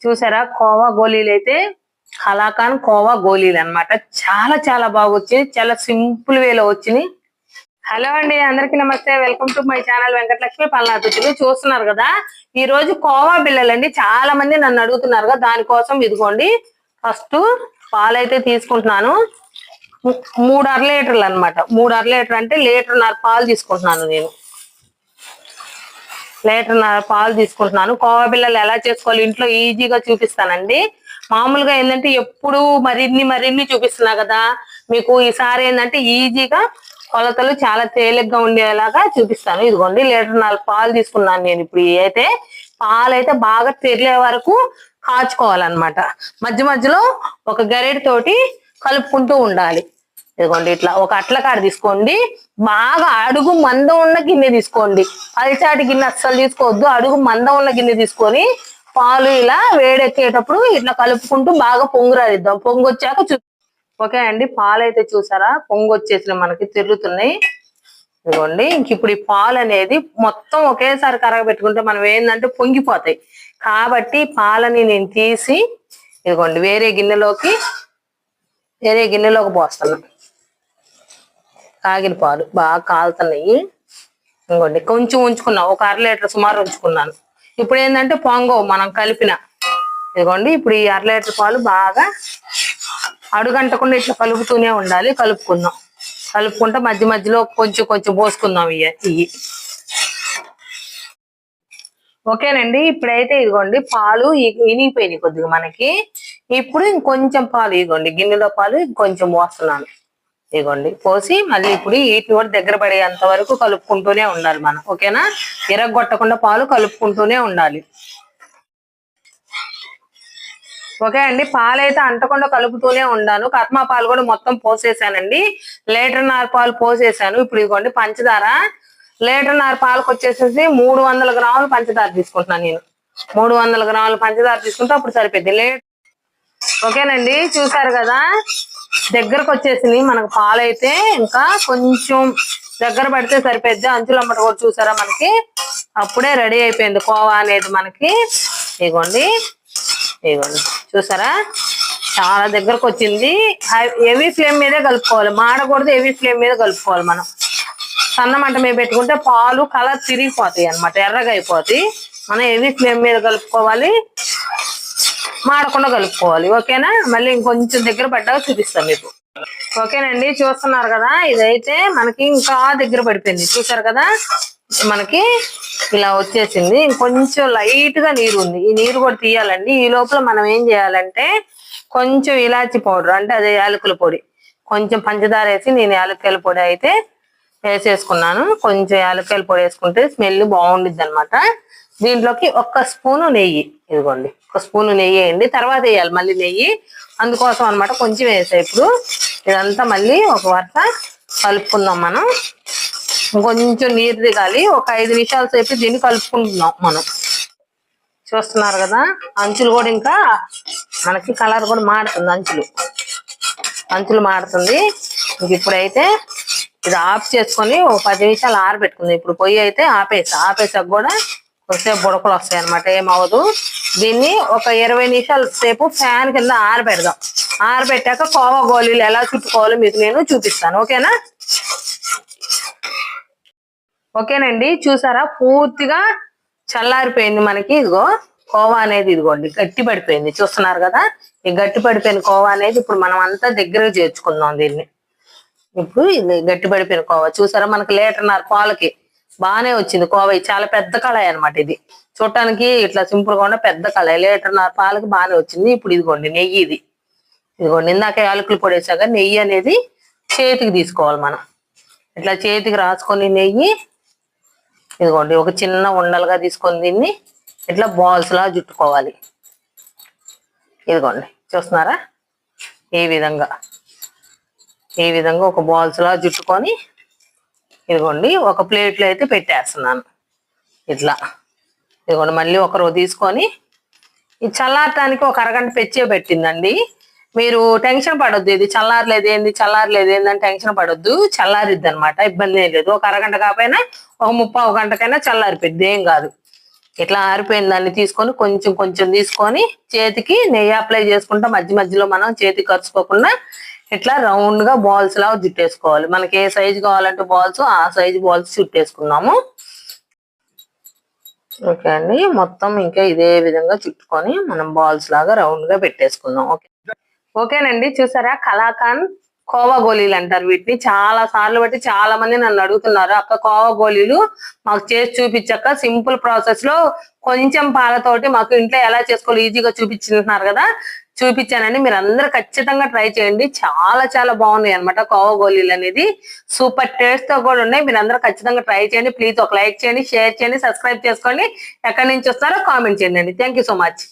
చూసారా కోవా గోళీలు అయితే కలాకాన్ కోవా గోళీలు అన్నమాట. చాలా చాలా బాగా వచ్చింది, చాలా సింపుల్ వేలో వచ్చినాయి. హలో అండి, అందరికీ నమస్తే. Welcome to my channel Venkatalakshmi పల్నాతులు. చూస్తున్నారు కదా, ఈ రోజు కోవా బిళ్ళలండి. చాలా మంది నన్ను అడుగుతున్నారు కదా, దానికోసం ఇదిగోండి ఫస్ట్ పాలైతే తీసుకుంటున్నాను. 3 అర లీటర్లు అనమాట. 3 అర లీటర్ అంటే 1.5 లీటర్ పాలు తీసుకుంటున్నాను నేను. 1.5 లీటర్ పాలు తీసుకుంటున్నాను. కోవా బిళ్ళలు ఎలా చేసుకోవాలి ఇంట్లో ఈజీగా చూపిస్తానండి. మామూలుగా ఏంటంటే ఎప్పుడు మరిన్ని చూపిస్తున్నా కదా, మీకు ఈసారి ఏంటంటే ఈజీగా కొలతలు చాలా తేలిగ్గా ఉండేలాగా చూపిస్తాను. ఇదిగోండి 1.5 లీటర్ పాలు తీసుకున్నాను నేను. ఇప్పుడు అయితే పాలైతే బాగా తెరిలే వరకు కాచుకోవాలన్నమాట. మధ్య మధ్యలో ఒక గరిటె తోటి కలుపుకుంటూ ఉండాలి. ఇదిగోండి ఇట్లా ఒక అట్లకాడ తీసుకోండి. బాగా అడుగు మందం ఉన్న గిన్నె తీసుకోండి. పల్చాటి గిన్నె అస్సలు తీసుకోవద్దు. అడుగు మందం ఉన్న గిన్నె తీసుకొని పాలు ఇలా వేడెక్కేటప్పుడు ఇట్లా కలుపుకుంటూ బాగా పొంగు రాదిద్దాం. పొంగు వచ్చాక ఓకే అండి, పాలు అయితే చూసారా పొంగు వచ్చేసిన మనకి తిరుగుతున్నాయి. ఇదిగోండి ఇంక ఇప్పుడు ఈ పాలు అనేది మొత్తం ఒకేసారి కరగబెట్టుకుంటే మనం ఏంటంటే పొంగిపోతాయి. కాబట్టి పాలని నేను తీసి ఇదిగోండి వేరే గిన్నెలోకి పోస్తాను. కాగిన పాలు బాగా కాలుతున్నాయి. ఇంకోండి కొంచెం ఉంచుకున్నాం, ఒక 1/2 లీటర్ సుమారు ఉంచుకున్నాను. ఇప్పుడు ఏంటంటే పొంగవు మనం కలిపిన. ఇదిగోండి ఇప్పుడు ఈ 1/2 లీటర్ పాలు బాగా అడుగంటకుండా ఇట్లా కలుపుతూనే ఉండాలి. కలుపుకుంటా మధ్య మధ్యలో కొంచెం పోసుకుందాం ఇవి. ఓకేనండి, ఇప్పుడైతే ఇదిగోండి పాలు ఇనిగిపోయినాయి కొద్దిగా మనకి. ఇప్పుడు ఇంకొంచెం పాలు ఇదిగోండి గిన్నెలో పాలు ఇంకొంచెం పోస్తున్నాను. ఇదిగోండి పోసి మళ్ళీ ఇప్పుడు వీటిని కూడా దగ్గర పడేంత వరకు కలుపుకుంటూనే ఉండాలి మనం. ఓకేనా, ఇరగొట్టకుండా పాలు కలుపుకుంటూనే ఉండాలి. ఓకే అండి, పాలైతే అంటకుండా కలుపుతూనే ఉండాను. కర్మా పాలు కూడా మొత్తం పోసేసానండి. 1.5 లీటర్ పాలు పోసేసాను. ఇప్పుడు ఇదిగోండి పంచదార 1.5 లీటర్ పాలకు వచ్చేసేసి 300 గ్రాములు పంచదార తీసుకుంటున్నాను నేను. 300 గ్రాముల పంచదార తీసుకుంటే అప్పుడు సరిపోద్ది. ఓకేనండి, చూసారు కదా దగ్గరకు వచ్చేసింది మనకు పాలైతే. ఇంకా కొంచెం దగ్గర పడితే సరిపోద్ది. అంచులమ్మట కూడా చూసారా మనకి అప్పుడే రెడీ అయిపోయింది కోవా అనేది మనకి. ఇదిగోండి చూసారా చాలా దగ్గరకు వచ్చింది. హెవీ ఫ్లేమ్ మీదే కలుపుకోవాలి, మాడకూడదు. హెవీ ఫ్లేమ్ మీద కలుపుకోవాలి మనం. సన్న మంట మీద పెట్టుకుంటే పాలు కలర్ తిరిగిపోతాయి అనమాట, ఎర్రగా అయిపోతాయి. మనం హెవీ ఫ్లేమ్ మీద కలుపుకోవాలి, మాడకుండా కలుపుకోవాలి. ఓకేనా, మళ్ళీ ఇంకొంచెం దగ్గర పడ్డాక చూపిస్తాం మీకు. ఓకేనండి, చూస్తున్నారు కదా ఇదైతే మనకి ఇంకా దగ్గర పడిపోయింది. చూసారు కదా మనకి ఇలా వచ్చేసింది. ఇంకొంచెం లైట్ గా నీరు ఉంది, ఈ నీరు కూడా తీయాలండి. ఈ లోపల మనం ఏం చేయాలంటే కొంచెం ఇలాచి పౌడర్ అంటే అదే యాలకుల పొడి, కొంచెం పంచదార వేసి నేను యాలక్కాయల పొడి అయితే వేసేసుకున్నాను. కొంచెం యాలక్కాయల పొడి వేసుకుంటే స్మెల్ బాగుండిద్ది అనమాట. దీంట్లోకి 1 స్పూను నెయ్యి, ఇదిగోండి 1 స్పూను నెయ్యి వేయండి. తర్వాత వేయాలి మళ్ళీ నెయ్యి, అందుకోసం అనమాట. కొంచెం వేసాయి. ఇప్పుడు ఇదంతా మళ్ళీ ఒక వరుస కలుపుకుందాం మనం. కొంచెం నీరు దిగాలి. ఒక 5 నిమిషాల సేపు దీన్ని కలుపుకుంటున్నాం మనం. చూస్తున్నారు కదా అంచులు కూడా ఇంకా మనకి కలర్ కూడా మారుతుంది. అంచులు మారుతుంది. ఇప్పుడైతే ఇది ఆఫ్ చేసుకొని ఒక 10 నిమిషాలు ఆరబెట్టుకుంది. ఇప్పుడు పొయ్యి అయితే ఆపేసాక కూడా కొంచెంసేపు బుడకలు వస్తాయి అనమాట, ఏమవ్వదు. దీన్ని ఒక 20 నిమిషాల సేపు ఫ్యాన్ కింద ఆరబెడదాం. ఆరబెట్టాక కోవా గోళీలు ఎలా చుట్టుకోవాలో మీకు నేను చూపిస్తాను. ఓకేనా. ఓకేనండి, చూసారా పూర్తిగా చల్లారిపోయింది మనకి. ఇదిగో కోవా అనేది ఇదిగోండి గట్టి పడిపోయింది. చూస్తున్నారు కదా, ఈ గట్టి పడిపోయిన కోవా అనేది ఇప్పుడు మనం అంతా దగ్గరగా చేర్చుకుందాం దీన్ని. ఇప్పుడు ఇది గట్టి పడిపోయిన కోవా చూసారా మనకి 1.5 లీటర్ పాలకి బాగానే వచ్చింది కోవా. చాలా పెద్ద కళాయి అనమాట ఇది. చూడటానికి ఇట్లా సింపుల్ గా ఉన్న పెద్ద కళాయి 1.5 లీటర్ పాలకి బాగానే వచ్చింది. ఇప్పుడు ఇదిగోండి నెయ్యి, ఇదిగోండి ఇందాక యాలకులు పొడేసాక నెయ్యి అనేది చేతికి తీసుకోవాలి మనం. ఇట్లా చేతికి రాసుకొని నెయ్యి ఇదిగోండి ఒక చిన్న ఉండలుగా తీసుకొని దీన్ని ఇట్లా బాల్స్ లా చుట్టుకోవాలి. ఇదిగోండి చూస్తున్నారా, ఈ విధంగా ఒక బాల్స్ లా చుట్టుకొని ఇదిగోండి ఒక ప్లేట్లో అయితే పెట్టేస్తున్నాను. ఇట్లా ఇదిగోండి మళ్ళీ ఒకరు తీసుకొని ఇది చల్లారటానికి ఒక అరగంట పెట్టిందండి. మీరు టెన్షన్ పడొద్దు, ఇది చల్లారలేదు ఏందని టెన్షన్ పడొద్దు. చల్లారిద్ది అనమాట, ఇబ్బంది ఏం లేదు. ఒక అరగంట కాకపోయినా ఒక 30 గంటకైనా చల్లారిపోద్ది, ఏం కాదు. ఇట్లా ఆరిపోయిన దాన్ని తీసుకొని కొంచెం కొంచెం తీసుకొని చేతికి నెయ్యి అప్లై చేసుకుంటా మధ్య మధ్యలో మనం చేతికి ఖర్చుకోకుండా ఇట్లా రౌండ్ గా బాల్స్ లాగా చుట్టేసుకోవాలి. మనకి ఏ సైజు కావాలంటే బాల్స్ ఆ సైజు బాల్స్ చుట్టేసుకున్నాము. ఓకే అండి, మొత్తం ఇంకా ఇదే విధంగా చుట్టుకొని మనం బాల్స్ లాగా రౌండ్ గా పెట్టేసుకుందాం. ఓకేనండి, చూసారా కలాకాండ్ కోవా గోళీలు అంటారు వీటిని. చాలా సార్లు బట్టి చాలా మంది నన్ను అడుగుతున్నారు, అక్క కోవా గోళీలు మాకు చేసి చూపించక్క, సింపుల్ ప్రాసెస్ లో కొంచెం పాలతోటి మాకు ఇంట్లో ఎలా చేసుకోవాలి ఈజీగా చూపించుంటున్నారు కదా. చూపించానండి, మీరు అందరూ ఖచ్చితంగా ట్రై చేయండి. చాలా చాలా బాగున్నాయి అనమాట కోవా గోళీలు అనేది. సూపర్ టేస్ట్ తో కూడా ఉన్నాయి. మీరు అందరూ ఖచ్చితంగా ట్రై చేయండి. ప్లీజ్ ఒక లైక్ చేయండి, షేర్ చేయండి, సబ్స్క్రైబ్ చేసుకోండి. ఎక్కడి నుంచి వస్తారో కామెంట్ చేయండి. Thank you so much.